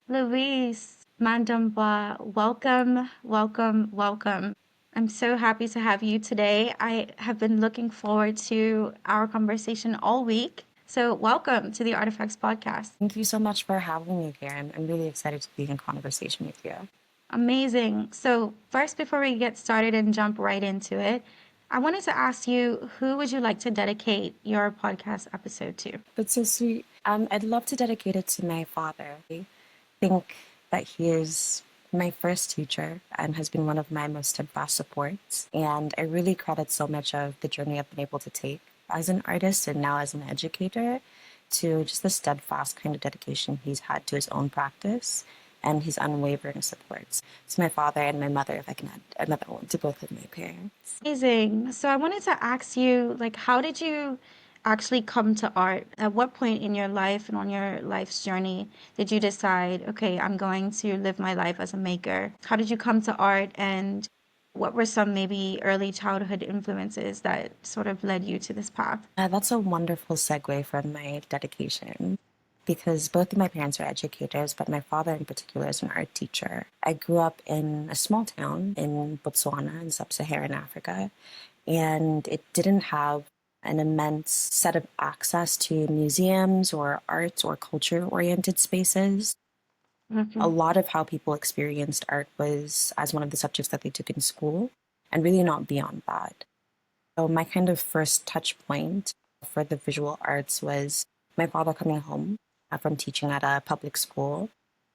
Louise Mandumbwa, welcome, welcome, welcome. I'm so happy to have you today. I have been looking forward to our conversation all week. So, welcome to the Artifacts podcast. Thank you so much for having me here. I'm really excited to be in conversation with you. Amazing. So, first, before we get started and jump right into it, I wanted to ask you, who would you like to dedicate your podcast episode to? But so sweet. I'd love to dedicate it to my father. I think that he is my first teacher and has been one of my most steadfast supports. And I really credit so much of the journey I've been able to take as an artist and now as an educator to just the steadfast kind of dedication he's had to his own practice and his unwavering supports. So my father and my mother, if I can add another one to both of my parents. Amazing. So, I wanted to ask you, how did you actually come to art? At what point in your life and on your life's journey did you decide, okay, I'm going to live my life as a maker? How did you come to art, and what were some maybe early childhood influences that sort of led you to this path? That's a wonderful segue from my dedication because both of my parents are educators, but my father in particular is an art teacher. I grew up in a small town in Botswana in sub-Saharan Africa, and it didn't have an immense set of access to museums or arts or culture-oriented spaces. A Mhm. lot of how people experienced art was as one of the subjects that they took in school, and really not beyond that. So my kind of first touch point for the visual arts was my father coming home from teaching at a public school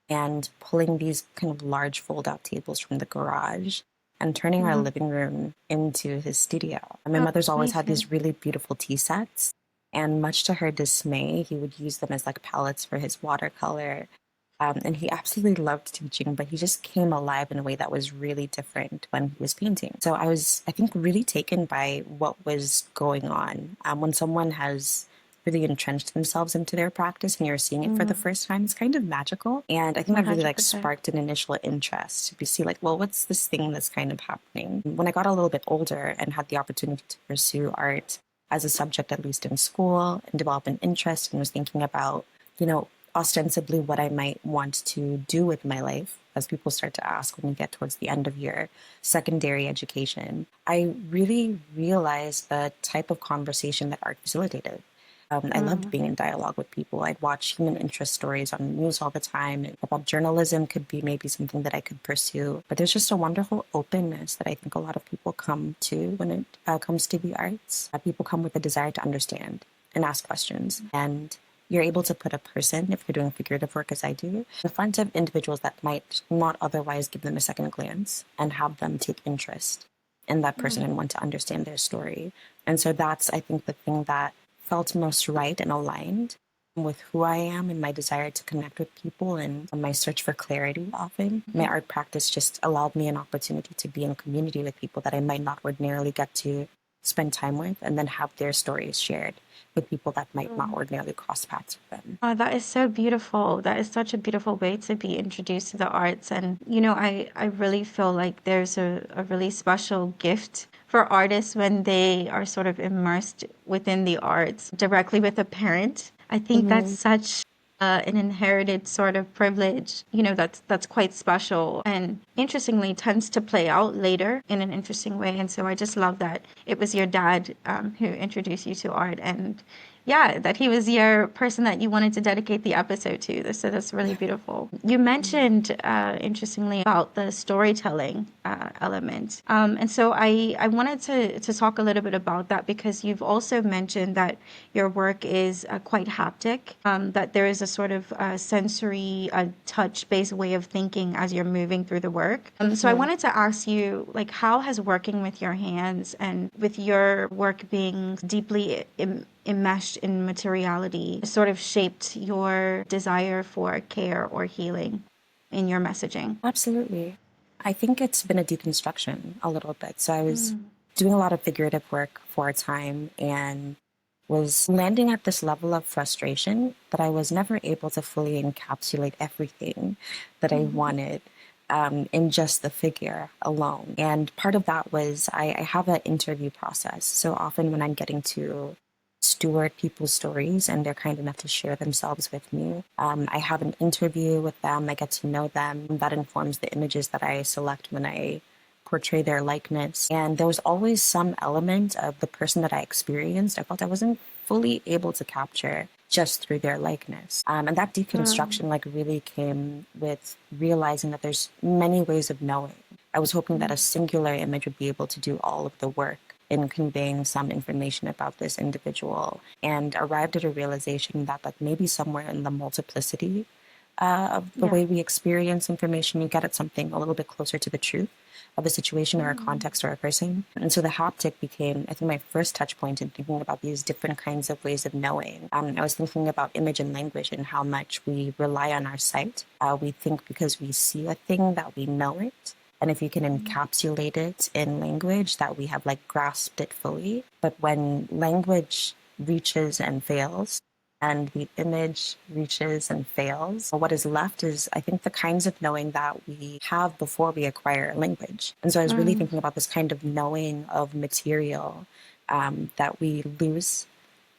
and pulling these kind of large fold out tables from the garage and turning our Mhm. living room into his studio. And my Oh, mother's always had amazing. these really beautiful tea sets. And much to her dismay, he would use them as like palettes for his watercolor. And he absolutely loved teaching, but he just came alive in a way that was really different when he was painting. So I was, I think, really taken by what was going on. When someone has really entrenched themselves into their practice and you're seeing it for the Mm, first time, it's kind of magical. And I think that really like 100%. sparked an initial interest to see like, well, what's this thing that's kind of happening? When I got a little bit older and had the opportunity to pursue art as a subject, at least in school, and develop an interest and was thinking about, you know, ostensibly what I might want to do with my life, as people start to ask when you get towards the end of your secondary education, I really realized the type of conversation that art facilitated. I loved Mm. being in dialogue with people. I'd watch human interest stories on the news all the time. And I thought journalism could be maybe something that I could pursue. But there's just a wonderful openness that I think a lot of people come to when it comes to the arts. People come with a desire to understand and ask questions. And you're able to put a person, if you're doing figurative work as I do, in front of individuals that might not otherwise give them a second glance and have them take interest in that person Mm. and want to understand their story. And so that's, I think, the thing that felt most right and aligned with who I am and my desire to connect with people and my search for clarity often. My art practice just allowed me an opportunity to be in community with people that I might not ordinarily get to spend time with and then have their stories shared with people that might not Mm. ordinarily cross paths with them. Oh, that is so beautiful. That is such a beautiful way to be introduced to the arts. And, I really feel like there's a really special gift for artists when they are sort of immersed within the arts directly with a parent. I think that's Mm-hmm. such an inherited sort of privilege, that's quite special and interestingly tends to play out later in an interesting way. And so I just love that it was your dad who introduced you to art, and yeah, that he was your person that you wanted to dedicate the episode to. So that's really beautiful. You mentioned, interestingly, about the storytelling element. And so I wanted to talk a little bit about that because you've also mentioned that your work is quite haptic, that there is a sort of sensory, touch-based way of thinking as you're moving through the work. So I Mm-hmm. wanted to ask you, how has working with your hands and with your work being deeply enmeshed in materiality sort of shaped your desire for care or healing in your messaging? Absolutely. I think it's been a deconstruction a little bit. So I was Mm. doing a lot of figurative work for a time and was landing at this level of frustration that I was never able to fully encapsulate everything that I wanted in just the figure alone. And part of that was I have an interview process. So often when I'm getting to steward people's stories, and they're kind enough to share themselves with me. I have an interview with them, I get to know them. That informs the images that I select when I portray their likeness. And there was always some element of the person that I experienced I felt I wasn't fully able to capture just through their likeness. And that deconstruction like really came with realizing that there's many ways of knowing. I was hoping that a singular image would be able to do all of the work in conveying some information about this individual, and arrived at a realization that like maybe somewhere in the multiplicity of the Yeah. way we experience information, you get at something a little bit closer to the truth of a situation or a Mm. context or a person. And so the haptic became, I think, my first touch point in thinking about these different kinds of ways of knowing. I was thinking about image and language and how much we rely on our sight. We think because we see a thing that we know it. And if you can encapsulate it in language, that we have like grasped it fully. But when language reaches and fails, and the image reaches and fails, what is left is, I think, the kinds of knowing that we have before we acquire a language. And so I was really Mm. thinking about this kind of knowing of material that we lose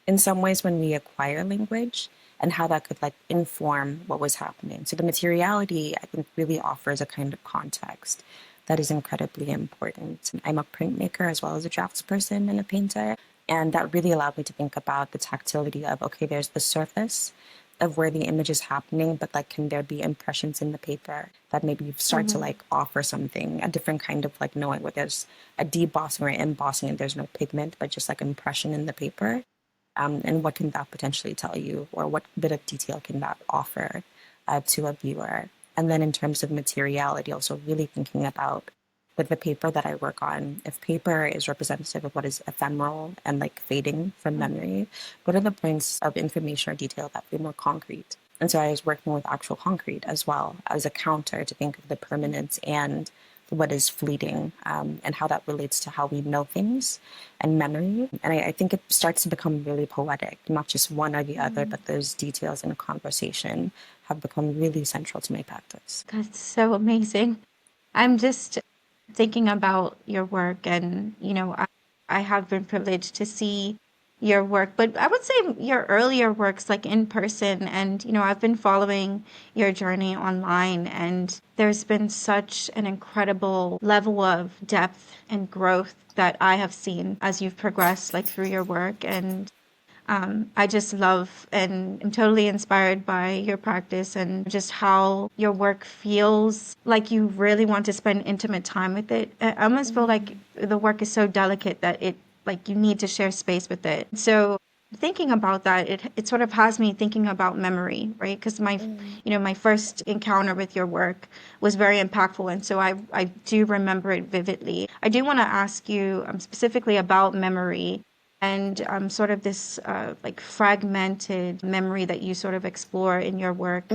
in some ways when we acquire language, and how that could like inform what was happening. So the materiality, I think, really offers a kind of context that is incredibly important. I'm a printmaker as well as a draftsperson and a painter. And that really allowed me to think about the tactility of, okay, there's the surface of where the image is happening, but like, can there be impressions in the paper that maybe start to Mhm. like offer something, a different kind of like knowing, where there's a debossing or embossing and there's no pigment, but just like impression in the paper. And what can that potentially tell you, or what bit of detail can that offer to a viewer? And then in terms of materiality, also really thinking about with the paper that I work on, if paper is representative of what is ephemeral and like fading from memory, what are the points of information or detail that feel more concrete? And so I was working with actual concrete as well as a counter to think of the permanence and what is fleeting, and how that relates to how we know things and memory. And I think it starts to become really poetic, not just one or the other, but those details in a conversation have become really central to my practice. That's so amazing. I'm just thinking about your work, and I have been privileged to see your work, but I would say your earlier works like in person, and I've been following your journey online, and there's been such an incredible level of depth and growth that I have seen as you've progressed like through your work. And I just love and am totally inspired by your practice and just how your work feels like you really want to spend intimate time with it. I almost feel like the work is so delicate that it like you need to share space with it. So thinking about that, it sort of has me thinking about memory, right? Because my first encounter with your work was very impactful, and so I do remember it vividly. I do want to ask you specifically about memory and sort of this like fragmented memory that you sort of explore in your work.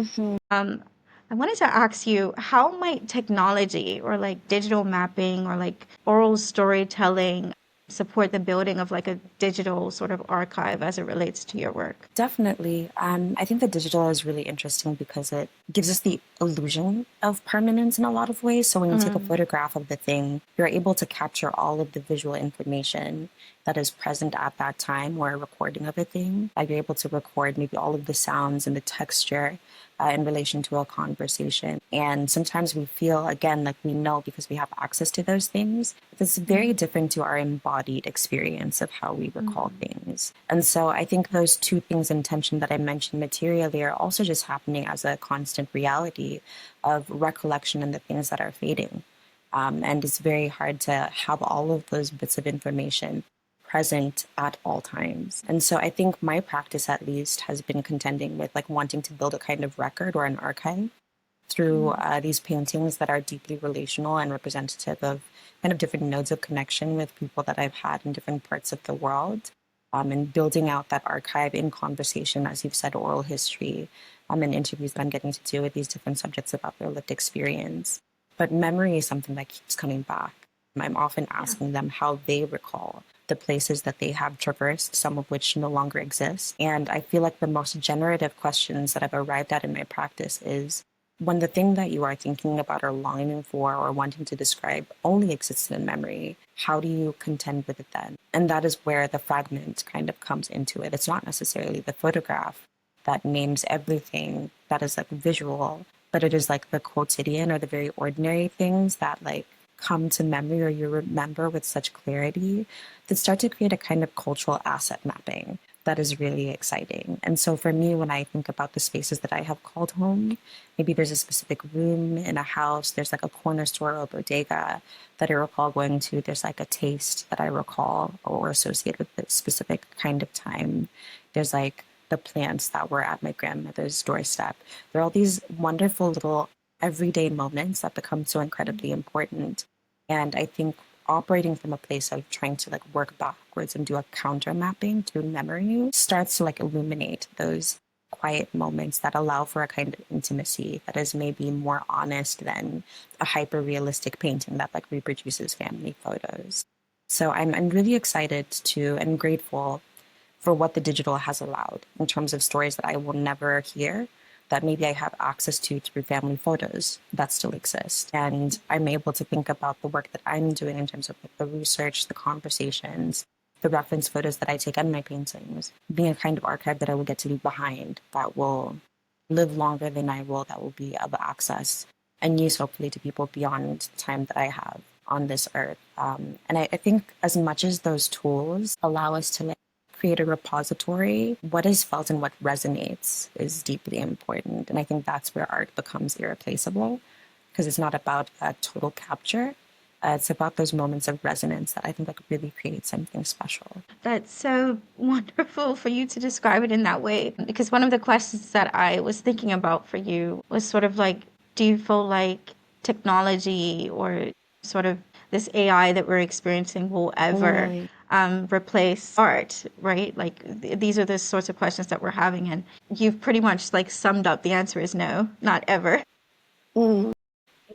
Um, I wanted to ask you, how might technology or like digital mapping or like oral storytelling support the building of like a digital sort of archive as it relates to your work? Definitely. I think the digital is really interesting because it gives us the illusion of permanence in a lot of ways. So when you take a Mm. photograph of the thing, you're able to capture all of the visual information that is present at that time, or a recording of a thing. Like you're able to record maybe all of the sounds and the texture in relation to a conversation. And sometimes we feel, again, like we know because we have access to those things. It's very different to our embodied experience of how we recall things. And so I think those two things in tension that I mentioned materially are also just happening as a constant reality of recollection and the things that are fading. And it's very hard to have all of those bits of information present at all times. And so I think my practice, at least, has been contending with like wanting to build a kind of record or an archive through these paintings that are deeply relational and representative of kind of different nodes of connection with people that I've had in different parts of the world. And building out that archive in conversation, as you've said, oral history, and interviews that I'm getting to do with these different subjects about their lived experience. But memory is something that keeps coming back. I'm often Yeah. asking them how they recall the places that they have traversed, some of which no longer exist. And I feel like the most generative questions that I've arrived at in my practice is, when the thing that you are thinking about or longing for or wanting to describe only exists in memory, how do you contend with it then? And that is where the fragment kind of comes into it. It's not necessarily the photograph that names everything that is like visual, but it is like the quotidian or the very ordinary things that like come to memory or you remember with such clarity that start to create a kind of cultural asset mapping that is really exciting. And so for me, when I think about the spaces that I have called home, maybe there's a specific room in a house, there's like a corner store or bodega that I recall going to, there's like a taste that I recall or associate with a specific kind of time. There's like the plants that were at my grandmother's doorstep. There are all these wonderful little everyday moments that become so incredibly important. And I think operating from a place of trying to like work backwards and do a counter mapping through memory starts to like illuminate those quiet moments that allow for a kind of intimacy that is maybe more honest than a hyper realistic painting that like reproduces family photos. So I'm really excited to and grateful for what the digital has allowed in terms of stories that I will never hear, that maybe I have access to through family photos that still exist. And I'm able to think about the work that I'm doing in terms of like the research, the conversations, the reference photos that I take on my paintings, being a kind of archive that I will get to leave behind that will live longer than I will, that will be of access and use hopefully to people beyond the time that I have on this earth. And I think as much as those tools allow us to like create a repository, what is felt and what resonates is deeply important. And I think that's where art becomes irreplaceable because it's not about a total capture. It's about those moments of resonance that I think like really create something special. That's so wonderful for you to describe it in that way. Because one of the questions that I was thinking about for you was sort of like, do you feel like technology or sort of this AI that we're experiencing will ever replace art, right? Like these are the sorts of questions that we're having. And you've pretty much like summed up the answer is no, not ever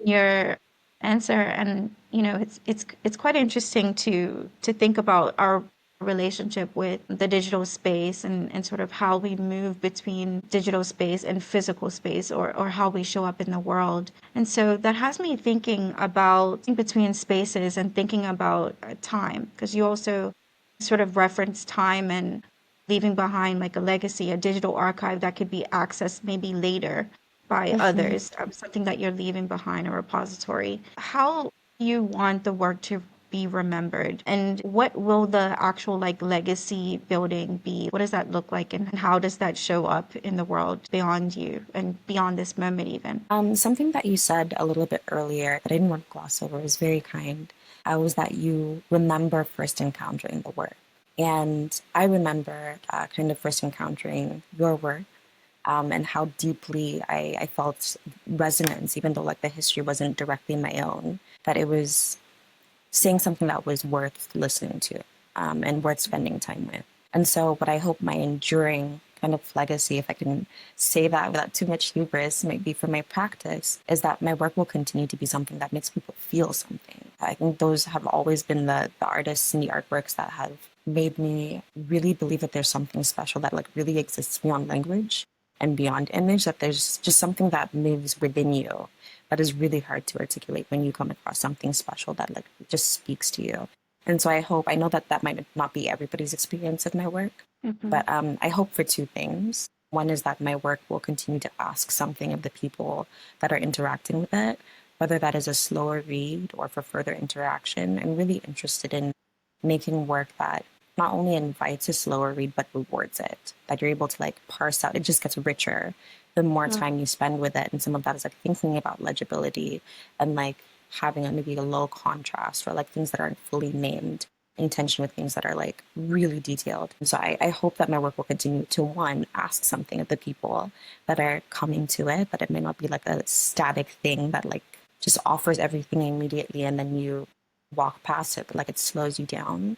your answer. And it's quite interesting to think about our relationship with the digital space and sort of how we move between digital space and physical space or how we show up in the world. And so that has me thinking about in between spaces and thinking about time, because you also sort of reference time and leaving behind like a legacy, a digital archive that could be accessed maybe later by others, something that you're leaving behind, a repository. How do you want the work to be remembered? And what will the actual like legacy building be? What does that look like? And how does that show up in the world beyond you and beyond this moment even? Something that you said a little bit earlier that I didn't want to gloss over was very kind. Was that you remember first encountering the work. And I remember kind of first encountering your work and how deeply I felt resonance, even though like the history wasn't directly my own, that it was saying something that was worth listening to and worth spending time with. And so, what I hope my enduring kind of legacy, if I can say that without too much hubris, might be for my practice, is that my work will continue to be something that makes people feel something. I think those have always been the artists and the artworks that have made me really believe that there's something special that like really exists beyond language and beyond image, that there's just something that moves within you that is really hard to articulate when you come across something special that like just speaks to you. And so I know that that might not be everybody's experience of my work, but I hope for two things. One is that my work will continue to ask something of the people that are interacting with it, whether that is a slower read or for further interaction. I'm really interested in making work that not only invites a slower read, but rewards it, that you're able to like parse out. It just gets richer the more time you spend with it. And some of that is like thinking about legibility and like having maybe a low contrast or like things that aren't fully named in tension with things that are like really detailed. And so I hope that my work will continue to one, ask something of the people that are coming to it, that it may not be like a static thing that like just offers everything immediately and then you walk past it, but like it slows you down,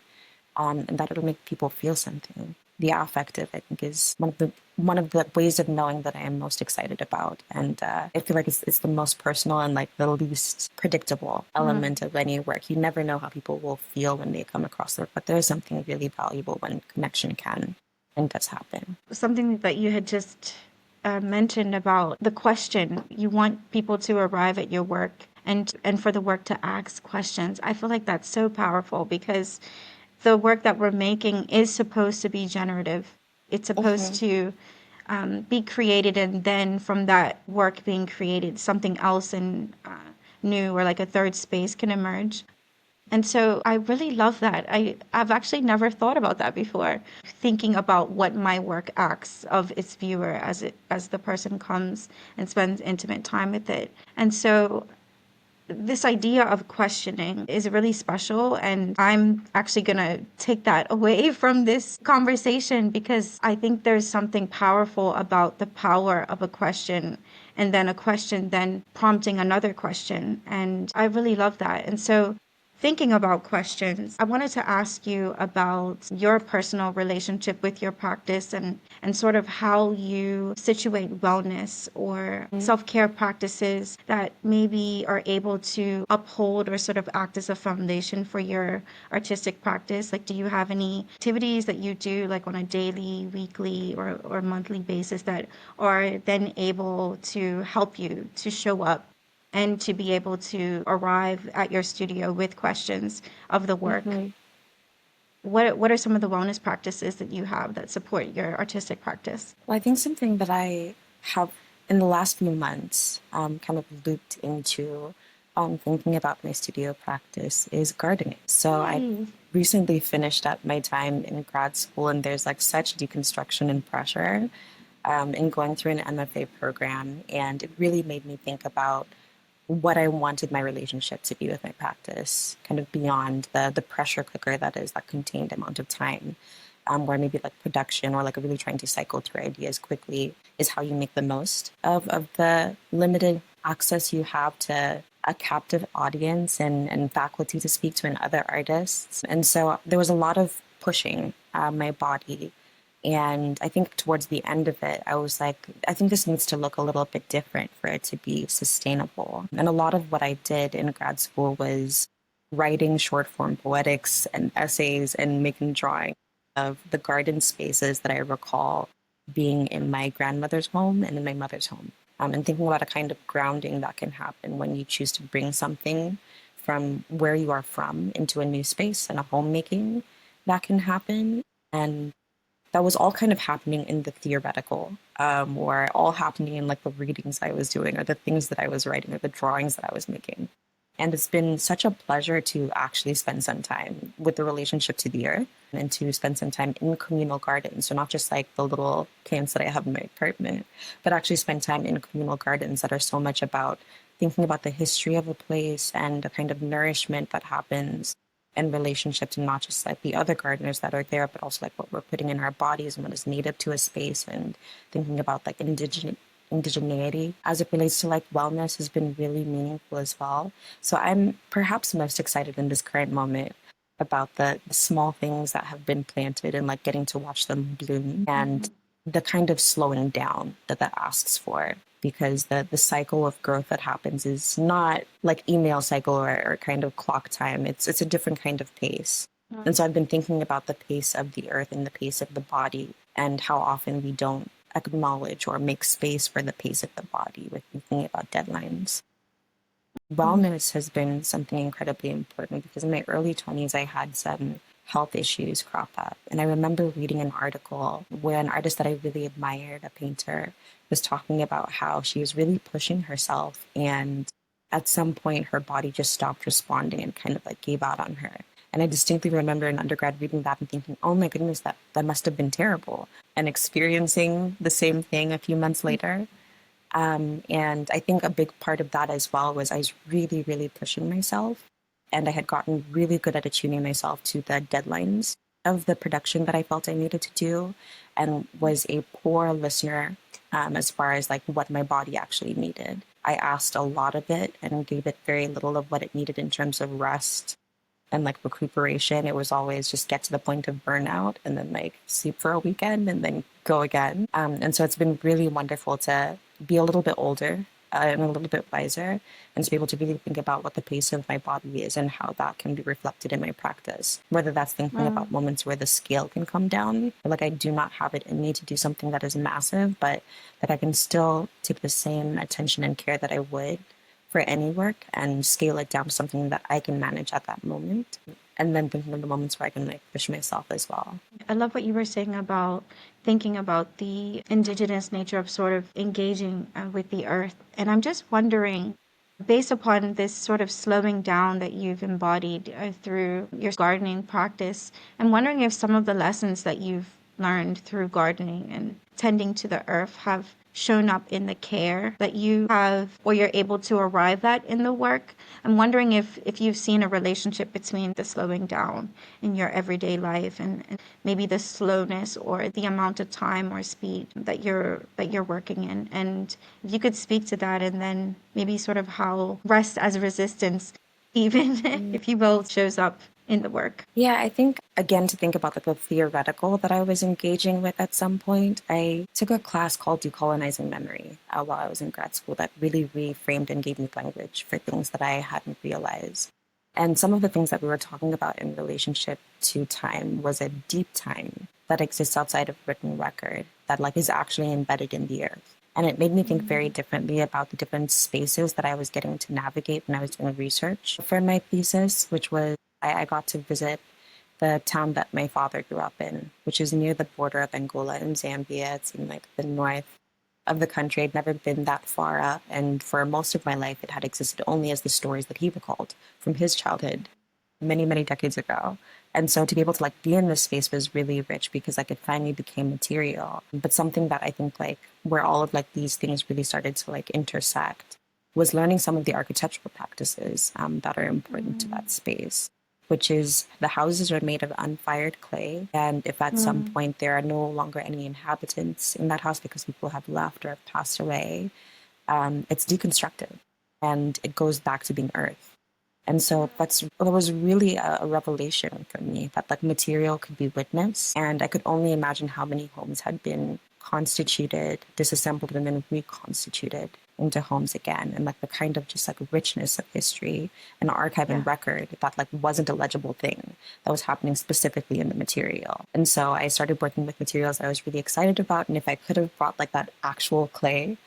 and that it'll make people feel something. The affective, I think, is one of the ways of knowing that I am most excited about, and I feel like it's the most personal and like the least predictable element of any work. You never know how people will feel when they come across it, but there's something really valuable when connection can and does happen. Something that you had just mentioned about the question. You want people to arrive at your work and for the work to ask questions. I feel like that's so powerful because the work that we're making is supposed to be generative. It's supposed Mm-hmm. to be created, and then from that work being created, something else and new or like a third space can emerge. And so I really love that. I've actually never thought about that before, thinking about what my work asks of its viewer as the person comes and spends intimate time with it. And so this idea of questioning is really special, and I'm actually going to take that away from this conversation because I think there's something powerful about the power of a question, and then a question then prompting another question, and I really love that. And so thinking about questions, I wanted to ask you about your personal relationship with your practice and sort of how you situate wellness or self care practices that maybe are able to uphold or sort of act as a foundation for your artistic practice. Like, do you have any activities that you do like on a daily, weekly, or monthly basis that are then able to help you to show up and to be able to arrive at your studio with questions of the work? Mm-hmm. What are some of the wellness practices that you have that support your artistic practice? Well, I think something that I have in the last few months kind of looped into thinking about my studio practice is gardening. So I Yay. recently finished up my time in grad school, and there's like such deconstruction and pressure in going through an MFA program. And it really made me think about what I wanted my relationship to be with my practice, kind of beyond the pressure cooker that is that contained amount of time, where maybe like production or like really trying to cycle through ideas quickly is how you make the most of the limited access you have to a captive audience and faculty to speak to and other artists. And so there was a lot of pushing my body, and I think towards the end of it, I was like, I think this needs to look a little bit different for it to be sustainable. And a lot of what I did in grad school was writing short form poetics and essays and making drawings of the garden spaces that I recall being in my grandmother's home and in my mother's home. And thinking about a kind of grounding that can happen when you choose to bring something from where you are from into a new space and a homemaking that can happen. And that was all kind of happening in the theoretical, or all happening in like the readings I was doing, or the things that I was writing, or the drawings that I was making. And it's been such a pleasure to actually spend some time with the relationship to the earth and to spend some time in communal gardens. So not just like the little plants that I have in my apartment, but actually spend time in communal gardens that are so much about thinking about the history of a place and the kind of nourishment that happens in relationship to not just like the other gardeners that are there, but also like what we're putting in our bodies and what is native to a space, and thinking about like indigeneity as it relates to like wellness has been really meaningful as well. So I'm perhaps most excited in this current moment about the small things that have been planted and like getting to watch them bloom, and the kind of slowing down that that asks for, because the cycle of growth that happens is not like email cycle or kind of clock time. It's a different kind of pace. And so I've been thinking about the pace of the earth and the pace of the body, and how often we don't acknowledge or make space for the pace of the body with thinking about deadlines. Wellness has been something incredibly important because in my early 20s, I had some health issues crop up. And I remember reading an article where an artist that I really admired, a painter, was talking about how she was really pushing herself. And at some point, her body just stopped responding and kind of like gave out on her. And I distinctly remember in undergrad reading that and thinking, oh my goodness, that must have been terrible. And experiencing the same thing a few months later. And I think a big part of that as well was I was really, really pushing myself. And I had gotten really good at attuning myself to the deadlines of the production that I felt I needed to do, and was a poor listener as far as like what my body actually needed. I asked a lot of it and gave it very little of what it needed in terms of rest and like recuperation. It was always just get to the point of burnout and then like sleep for a weekend and then go again. And so it's been really wonderful to be a little bit older and a little bit wiser, and to be able to really think about what the pace of my body is and how that can be reflected in my practice. Whether that's thinking about Mm. moments where the scale can come down, or like I do not have it in me to do something that is massive, but that I can still take the same attention and care that I would for any work and scale it down to something that I can manage at that moment. And then thinking of the moments where I can like push myself as well. I love what you were saying about thinking about the indigenous nature of sort of engaging with the earth. And I'm just wondering, based upon this sort of slowing down that you've embodied through your gardening practice, I'm wondering if some of the lessons that you've learned through gardening and tending to the earth have shown up in the care that you have or you're able to arrive at in the work. I'm wondering if you've seen a relationship between the slowing down in your everyday life and maybe the slowness or the amount of time or speed that you're working in. And if you could speak to that and then maybe sort of how rest as resistance, even if you will, shows up in the work. Yeah, I think again to think about like the theoretical that I was engaging with at some point, I took a class called Decolonizing Memory while I was in grad school that really reframed and gave me language for things that I hadn't realized. And some of the things that we were talking about in relationship to time was a deep time that exists outside of written record that like is actually embedded in the earth. And it made me think very differently about the different spaces that I was getting to navigate when I was doing research for my thesis, which was I got to visit the town that my father grew up in, which is near the border of Angola and Zambia. It's in like the north of the country. I'd never been that far up. And for most of my life, it had existed only as the stories that he recalled from his childhood many, many decades ago. And so to be able to like be in this space was really rich because like it finally became material. But something that I think like where all of like these things really started to like intersect was learning some of the architectural practices that are important to that space, which is the houses are made of unfired clay. And if at some Mm. point there are no longer any inhabitants in that house because people have left or have passed away, it's deconstructed and it goes back to being earth. And so that was really a revelation for me that like material could be witnessed. And I could only imagine how many homes had been constituted, disassembled, and then reconstituted into homes again. And like the kind of just like richness of history and archive and Yeah. record that like wasn't a legible thing that was happening specifically in the material. And so I started working with materials I was really excited about. And if I could have brought like that actual clay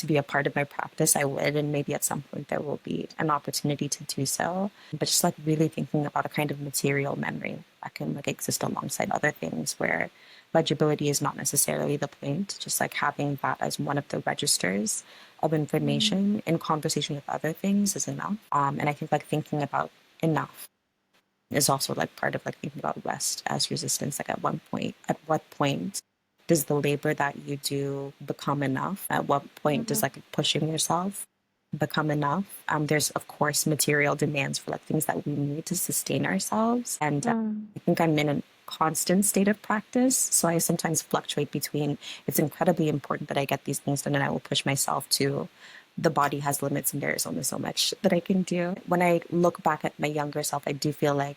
to be a part of my practice, I would. And maybe at some point there will be an opportunity to do so. But just like really thinking about a kind of material memory that can like exist alongside other things where legibility is not necessarily the point, just like having that as one of the registers of information in conversation with other things is enough. And I think like thinking about enough is also like part of like thinking about rest as resistance. Like at what point does the labor that you do become enough? At what point does like pushing yourself become enough? There's of course material demands for like things that we need to sustain ourselves, and Mm. I think I'm in a constant state of practice. So I sometimes fluctuate between it's incredibly important that I get these things done, and I will push myself to the body has limits and there is only so much that I can do. When I look back at my younger self, I do feel like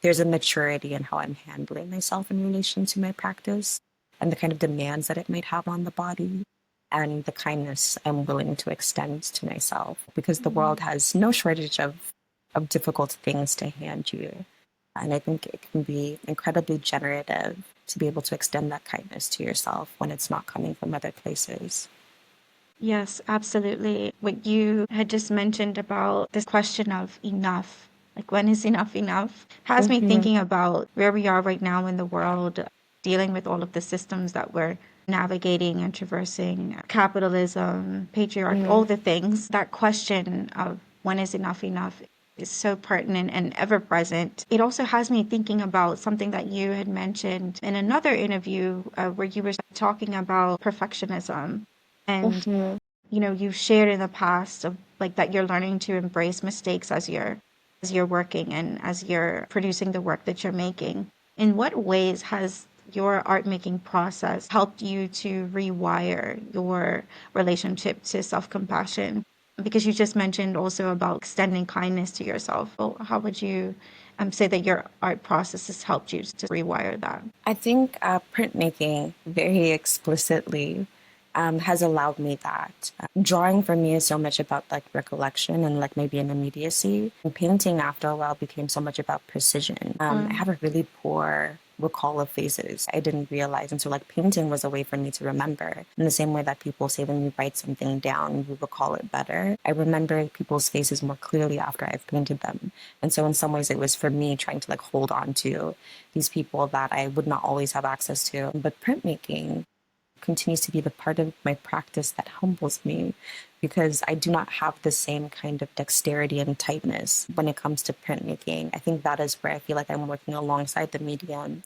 there's a maturity in how I'm handling myself in relation to my practice and the kind of demands that it might have on the body and the kindness I'm willing to extend to myself because the world has no shortage of difficult things to hand you. And I think it can be incredibly generative to be able to extend that kindness to yourself when it's not coming from other places. Yes, absolutely. What you had just mentioned about this question of enough, like when is enough enough, has me Mm-hmm. thinking about where we are right now in the world, dealing with all of the systems that we're navigating and traversing, capitalism, patriarchy, all Mm-hmm. the things. That question of when is enough enough is so pertinent and ever present. It also has me thinking about something that you had mentioned in another interview where you were talking about perfectionism. And Mm-hmm. you've shared in the past of like that you're learning to embrace mistakes as you're working and as you're producing the work that you're making. In what ways has your art making process helped you to rewire your relationship to self-compassion? Because you just mentioned also about extending kindness to yourself. Well, how would you say that your art process has helped you to rewire that? I think printmaking very explicitly has allowed me that. Drawing for me is so much about like recollection and like maybe an immediacy. And painting after a while became so much about precision. I Mm, have a really poor recall of faces. I didn't realize. And so like painting was a way for me to remember. In the same way that people say when you write something down, you recall it better. I remember people's faces more clearly after I've painted them. And so in some ways it was for me trying to like hold on to these people that I would not always have access to. But printmaking continues to be the part of my practice that humbles me because I do not have the same kind of dexterity and tightness when it comes to printmaking. I think that is where I feel like I'm working alongside the medium.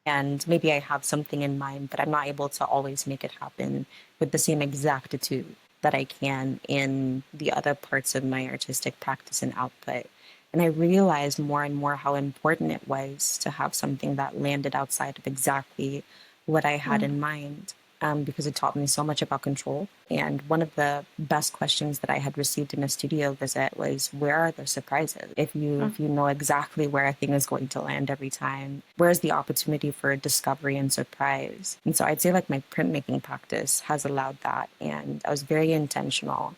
And maybe I have something in mind, but I'm not able to always make it happen with the same exactitude that I can in the other parts of my artistic practice and output. And I realized more and more how important it was to have something that landed outside of exactly what I had mm, in mind, because it taught me so much about control. And one of the best questions that I had received in a studio visit was, "Where are the surprises? mm, If you know exactly where a thing is going to land every time, where's the opportunity for discovery and surprise?" And so I'd say like my printmaking practice has allowed that, and I was very intentional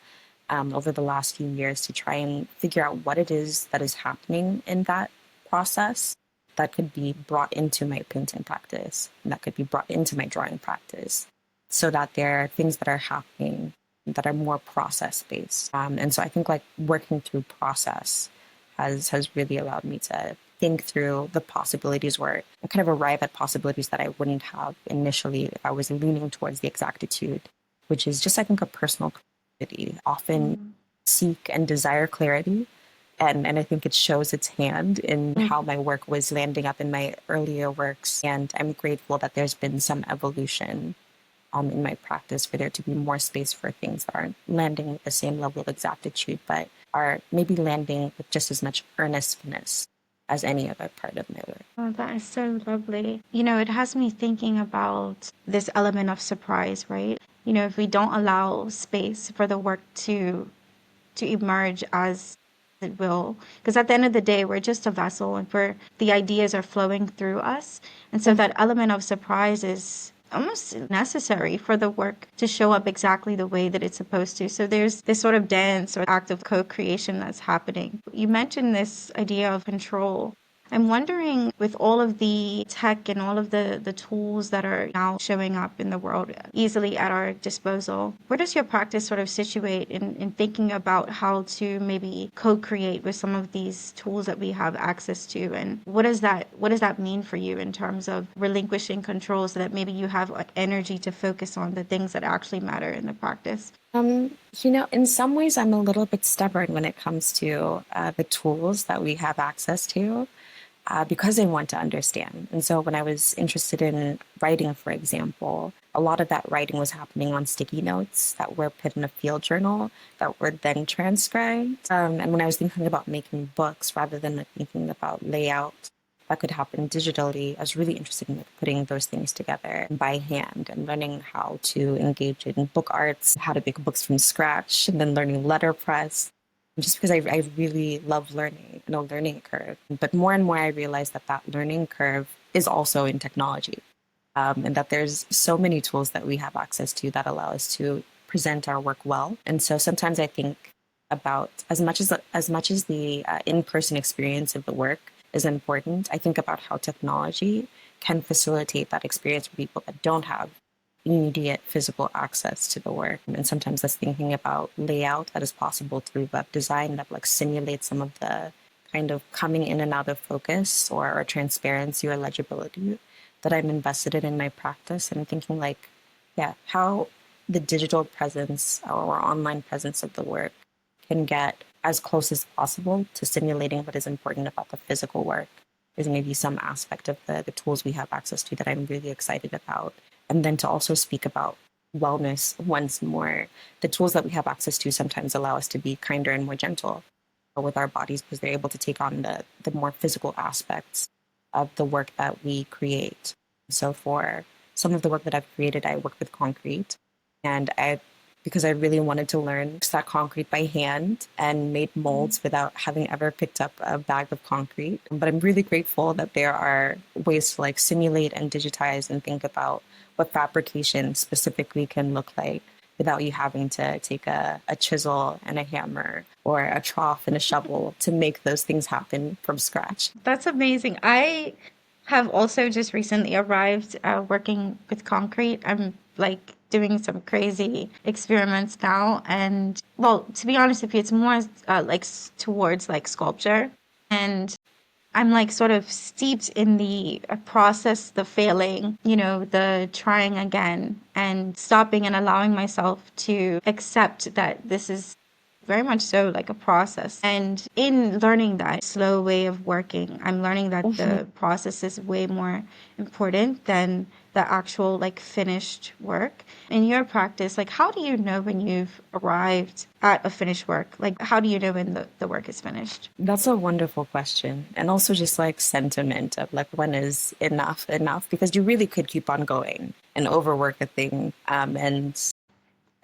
over the last few years to try and figure out what it is that is happening in that process that could be brought into my painting practice, and that could be brought into my drawing practice, so that there are things that are happening that are more process based. And so I think like working through process has really allowed me to think through the possibilities or kind of arrive at possibilities that I wouldn't have initially if I was leaning towards the exactitude, which is just I think a personal clarity. Often mm, seek and desire clarity, and I think it shows its hand in mm. how my work was landing up in my earlier works. And I'm grateful that there's been some evolution in my practice for there to be more space for things that aren't landing with the same level of exactitude, but are maybe landing with just as much earnestness as any other part of my work. Oh, that is so lovely. It has me thinking about this element of surprise, right? If we don't allow space for the work to emerge as it will, because at the end of the day we're just a vessel and the ideas are flowing through us, and so that element of surprise is almost necessary for the work to show up exactly the way that it's supposed to. So there's this sort of dance or act of co-creation that's happening. You mentioned this idea of control. I'm wondering, with all of the tech and all of the tools that are now showing up in the world easily at our disposal, where does your practice sort of situate in thinking about how to maybe co-create with some of these tools that we have access to? And what does that mean for you in terms of relinquishing control so that maybe you have like energy to focus on the things that actually matter in the practice? In some ways, I'm a little bit stubborn when it comes to the tools that we have access to, because I want to understand. And so when I was interested in writing, for example, a lot of that writing was happening on sticky notes that were put in a field journal that were then transcribed. And when I was thinking about making books rather than like thinking about layout that could happen digitally, I was really interested in like, putting those things together by hand and learning how to engage in book arts, how to make books from scratch, and then learning letterpress just because I really love learning and a learning curve. But more and more, I realize that that learning curve is also in technology, and that there's so many tools that we have access to that allow us to present our work well. And so sometimes I think about as much as the in-person experience of the work is important, I think about how technology can facilitate that experience for people that don't have immediate physical access to the work. And sometimes that's thinking about layout that is possible through web design that like simulates some of the kind of coming in and out of focus or transparency or legibility that I'm invested in my practice. And thinking like, yeah, how the digital presence or online presence of the work can get as close as possible to simulating what is important about the physical work. There's maybe some aspect of the tools we have access to that I'm really excited about. And then to also speak about wellness once more, the tools that we have access to sometimes allow us to be kinder and more gentle with our bodies because they're able to take on the more physical aspects of the work that we create. So for some of the work that I've created, I work with concrete, and I because I really wanted to learn that concrete by hand and made molds without having ever picked up a bag of concrete. But I'm really grateful that there are ways to like simulate and digitize and think about what fabrication specifically can look like without you having to take a chisel and a hammer or a trough and a shovel to make those things happen from scratch. That's amazing. I have also just recently arrived working with concrete. I'm like doing some crazy experiments now. And well, to be honest with you, it's more towards like sculpture. And I'm like sort of steeped in the process, the failing, the trying again and stopping and allowing myself to accept that this is very much so like a process. And in learning that slow way of working, I'm learning that Mhm. the process is way more important than the actual like finished work. In your practice, like how do you know when you've arrived at a finished work? Like how do you know when the work is finished? That's a wonderful question. And also just like sentiment of like when is enough enough? Because you really could keep on going and overwork a thing. And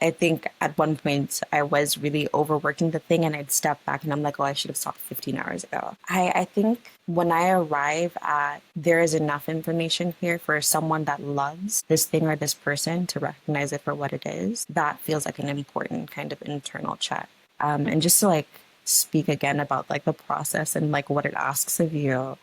I think at one point I was really overworking the thing and I'd step back and I'm like, oh, I should have stopped 15 hours ago. I think when I arrive at there is enough information here for someone that loves this thing or this person to recognize it for what it is, that feels like an important kind of internal check. And just to like speak again about like the process and like what it asks of you,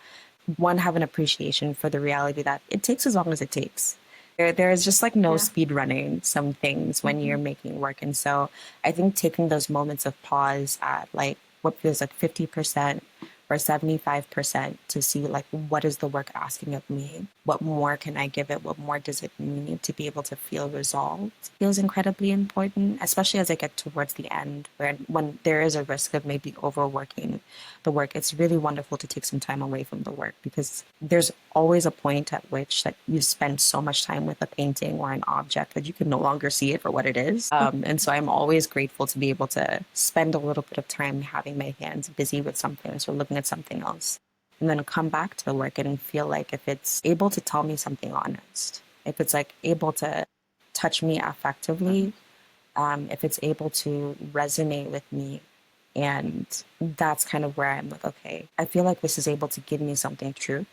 one, have an appreciation for the reality that it takes as long as it takes. There is just like no Yeah. speed running some things when you're Mhm. making work. And so I think taking those moments of pause at like what feels like 50% or 75% to see like what is the work asking of me? What more can I give it? What more does it need to be able to feel resolved? Feels incredibly important, especially as I get towards the end where when there is a risk of maybe overworking the work, it's really wonderful to take some time away from the work because there's always a point at which that you spend so much time with a painting or an object that you can no longer see it for what it is. And so I'm always grateful to be able to spend a little bit of time having my hands busy with something, so looking at something else, and then come back to the work and feel like if it's able to tell me something honest, if it's like able to touch me affectively, if it's able to resonate with me. And that's kind of where I'm like, okay, I feel like this is able to give me something true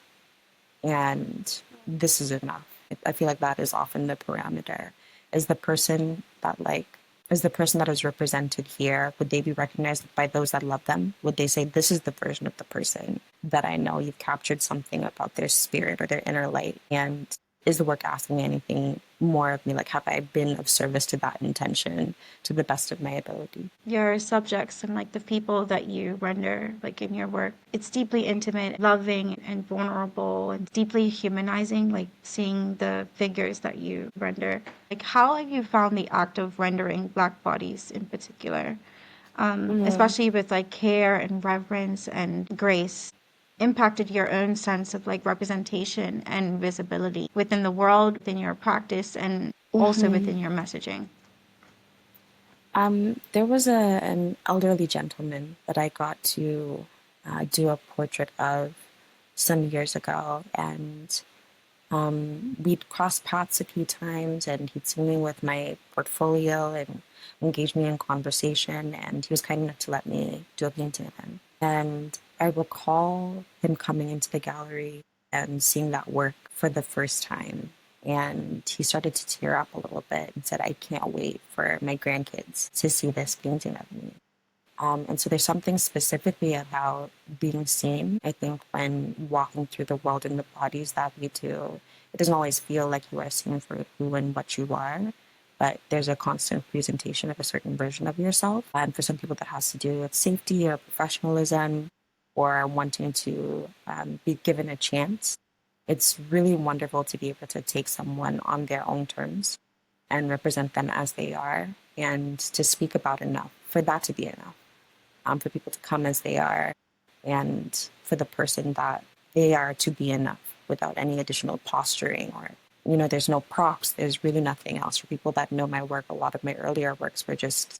and this is enough. I feel like that is often the parameter. Is the person that like is the person that is represented here, would they be recognized by those that love them? Would they say this is the version of the person that I know? You've captured something about their spirit or their inner light. And is the work asking me anything more of me? Like have I been of service to that intention to the best of my ability? Your subjects and like the people that you render like in your work, it's deeply intimate, loving and vulnerable and deeply humanizing, like seeing the figures that you render. Like how have you found the act of rendering black bodies in particular, Mm-hmm. especially with like care and reverence and grace, impacted your own sense of like representation and visibility within the world, within your practice, and also Mm-hmm. within your messaging? There was an elderly gentleman that I got to do a portrait of some years ago, and we'd crossed paths a few times, and he'd seen me with my portfolio and engaged me in conversation, and he was kind enough to let me do a painting of him. And I recall him coming into the gallery and seeing that work for the first time. And he started to tear up a little bit and said, I can't wait for my grandkids to see this painting of me. And so there's something specifically about being seen. I think when walking through the world in the bodies that we do, it doesn't always feel like you are seen for who and what you are, but there's a constant presentation of a certain version of yourself. And for some people, that has to do with safety or professionalism or wanting to be given a chance. It's really wonderful to be able to take someone on their own terms and represent them as they are and to speak about enough for that to be enough, for people to come as they are, and for the person that they are to be enough without any additional posturing or, there's no props, there's really nothing else. For people that know my work, a lot of my earlier works were just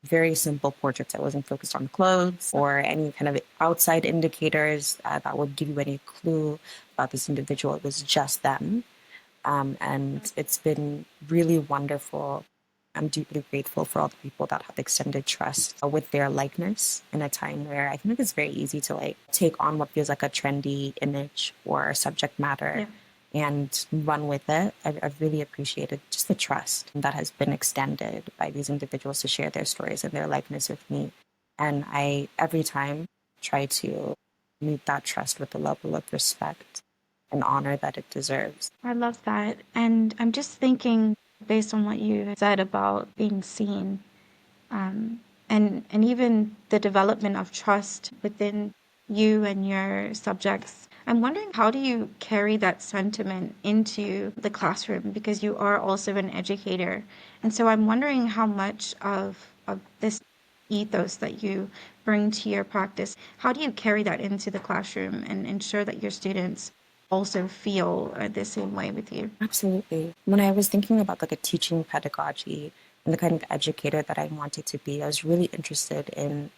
very simple portraits. I wasn't focused on clothes or any kind of outside indicators that would give you any clue about this individual. It was just them. And it's been really wonderful. I'm deeply grateful for all the people that have extended trust with their likeness in a time where I think it's very easy to like take on what feels like a trendy image or subject matter Yeah. and run with it. I've really appreciated just the trust that has been extended by these individuals to share their stories and their likeness with me. And I, every time, try to meet that trust with the level of respect and honor that it deserves. I love that. And I'm just thinking, based on what you said about being seen, um, and even the development of trust within you and your subjects. I'm wondering, how do you carry that sentiment into the classroom, because you are also an educator, and so I'm wondering how much of this ethos that you bring to your practice, how do you carry that into the classroom and ensure that your students also feel the same way with you? Absolutely. When I was thinking about like a teaching pedagogy and the kind of educator that I wanted to be, I was really interested in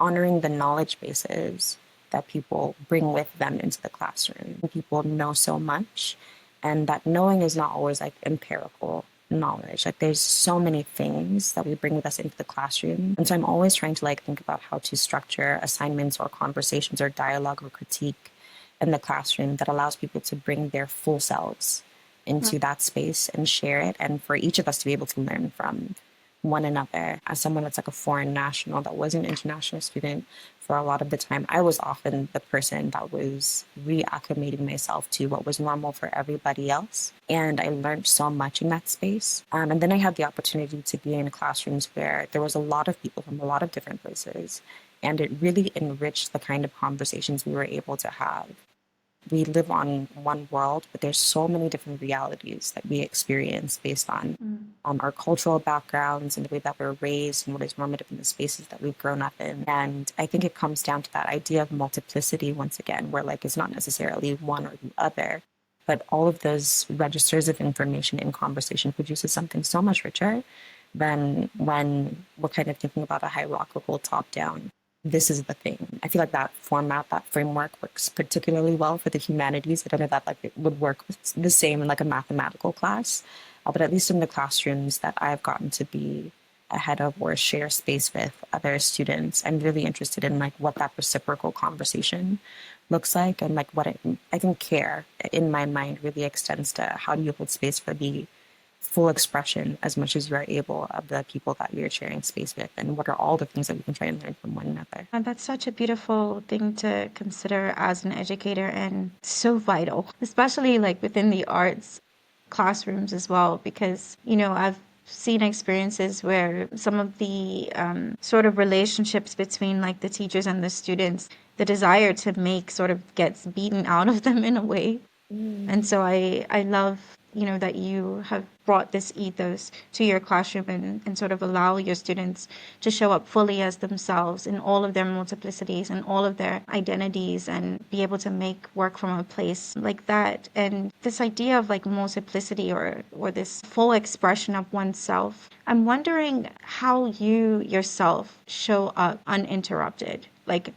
honoring the knowledge bases that people bring with them into the classroom. People know so much, and that knowing is not always like empirical knowledge. Like there's so many things that we bring with us into the classroom. And so I'm always trying to like think about how to structure assignments or conversations or dialogue or critique in the classroom that allows people to bring their full selves into that space and share it, and for each of us to be able to learn from one another. As someone that's like a foreign national that was an international student for a lot of the time, I was often the person that was reacclimating myself to what was normal for everybody else. And I learned so much in that space. And then I had the opportunity to be in classrooms where there was a lot of people from a lot of different places. And it really enriched the kind of conversations we were able to have. We live on one world, but there's so many different realities that we experience based on our cultural backgrounds and the way that we're raised and what is normative in the spaces that we've grown up in. And I think it comes down to that idea of multiplicity once again, where like it's not necessarily one or the other, but all of those registers of information in conversation produces something so much richer than when we're kind of thinking about a hierarchical top down. This is the thing. I feel like that format, that framework works particularly well for the humanities. I don't know that like it would work the same in like a mathematical class, but at least in the classrooms that I've gotten to be ahead of or share space with other students, I'm really interested in like what that reciprocal conversation looks like, and like what I think care in my mind really extends to how do you hold space for the full expression as much as you are able of the people that you're sharing space with, and what are all the things that we can try and learn from one another. And that's such a beautiful thing to consider as an educator, and so vital, especially like within the arts classrooms as well, because, I've seen experiences where some of the sort of relationships between like the teachers and the students, the desire to make sort of gets beaten out of them in a way. And so I love, that you have brought this ethos to your classroom, and sort of allow your students to show up fully as themselves in all of their multiplicities and all of their identities, and be able to make work from a place like that. And this idea of like multiplicity, or this full expression of oneself, I'm wondering how you yourself show up uninterrupted. Like,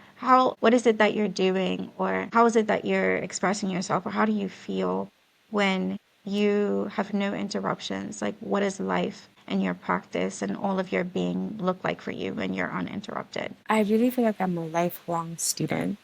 what is it that you're doing, or how is it that you're expressing yourself, or how do you feel when you have no interruptions? Like, what is life and your practice and all of your being look like for you when you're uninterrupted? I really feel like I'm a lifelong student.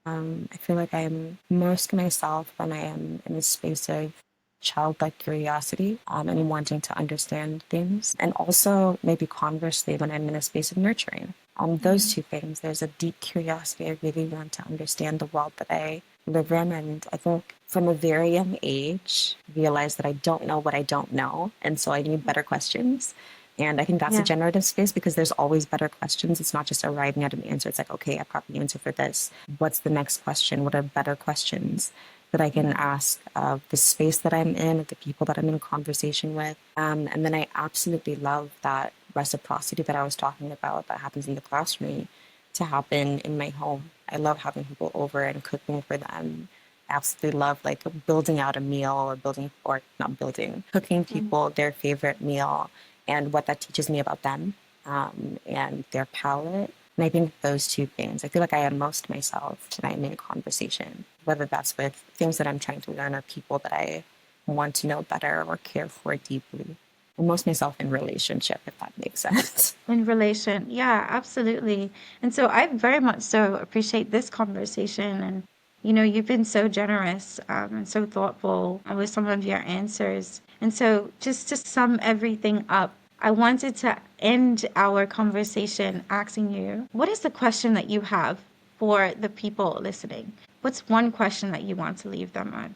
I feel like I'm most myself when I am in a space of childlike curiosity, and wanting to understand things. And also, maybe conversely, when I'm in a space of nurturing. Those two things, there's a deep curiosity. I really want to understand the world that I live in. And I think from a very young age, realize that I don't know what I don't know. And so I need better questions. And I think that's a Yeah. generative space because there's always better questions. It's not just arriving at an answer. It's like, okay, I've got the answer for this. What's the next question? What are better questions that I can ask of the space that I'm in, of the people that I'm in conversation with? And then I absolutely love that reciprocity that I was talking about that happens in the classroom to happen in my home. I love having people over and cooking for them. I absolutely love like building out a meal, or building, or not building, cooking people their favorite meal and what that teaches me about them, and their palate. And I think those two things, I feel like I am most myself when I'm in conversation, whether that's with things that I'm trying to learn or people that I want to know better or care for deeply. I'm most myself in relationship, if that makes sense. In relation. Yeah, absolutely. And so I very much so appreciate this conversation, and, You've been so generous and so thoughtful with some of your answers. And so, just to sum everything up, I wanted to end our conversation asking you, what is the question that you have for the people listening? What's one question that you want to leave them on?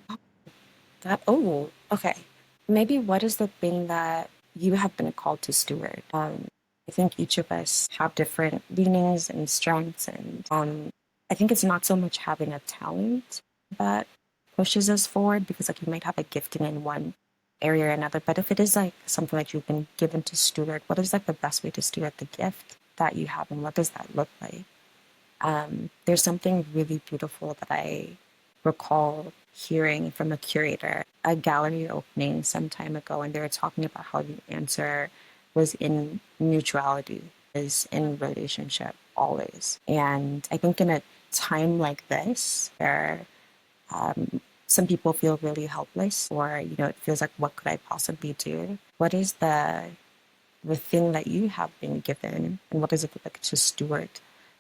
Okay. Maybe what is the thing that you have been called to steward? I think each of us have different leanings and strengths, and I think it's not so much having a talent that pushes us forward, because like you might have a gifting in one area or another, but if it is like something that you've been given to steward, what is like the best way to steward the gift that you have, and what does that look like? There's something really beautiful that I recall hearing from a curator, a gallery opening some time ago, and they were talking about how the answer was in mutuality, is in relationship always. And I think in a time like this, where some people feel really helpless, or it feels like, what could I possibly do? What is the thing that you have been given, and what does it look like to steward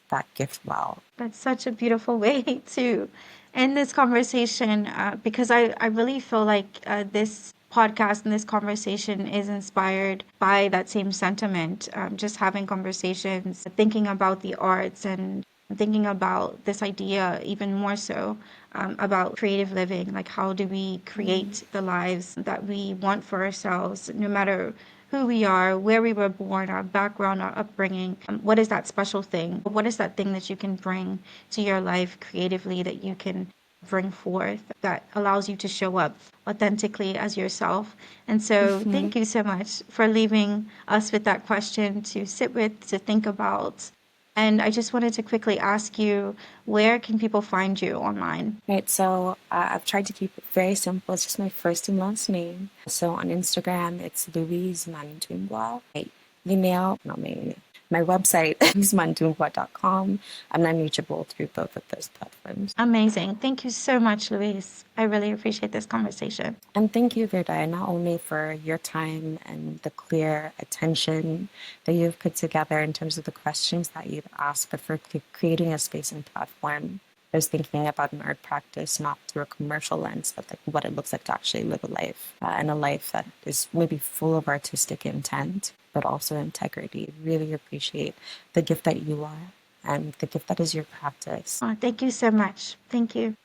that gift well? That's such a beautiful way to end this conversation because I really feel like this podcast and this conversation is inspired by that same sentiment. Just having conversations, thinking about the arts and thinking about this idea even more so about creative living. Like, how do we create the lives that we want for ourselves, no matter who we are, where we were born, our background, our upbringing. What is that special thing? What is that thing that you can bring to your life creatively, that you can bring forth, that allows you to show up authentically as yourself? And so, thank you so much for leaving us with that question to sit with, to think about. And I just wanted to quickly ask you, where can people find you online? Right, so I've tried to keep it very simple. It's just my first and last name. So on Instagram, it's Louise Mandumbwa. My email, not my email, my website, louisemandumbwa.com. I'm reachable through both of those platforms. Amazing. Thank you so much, Louise. I really appreciate this conversation. And thank you, Gherdai, not only for your time and the clear attention that you've put together in terms of the questions that you've asked, but for creating a space and platform. I was thinking about an art practice not through a commercial lens, but like what it looks like to actually live a life, and a life that is maybe full of artistic intent, but also integrity. Really appreciate the gift that you are and the gift that is your practice. Oh, thank you so much. Thank you.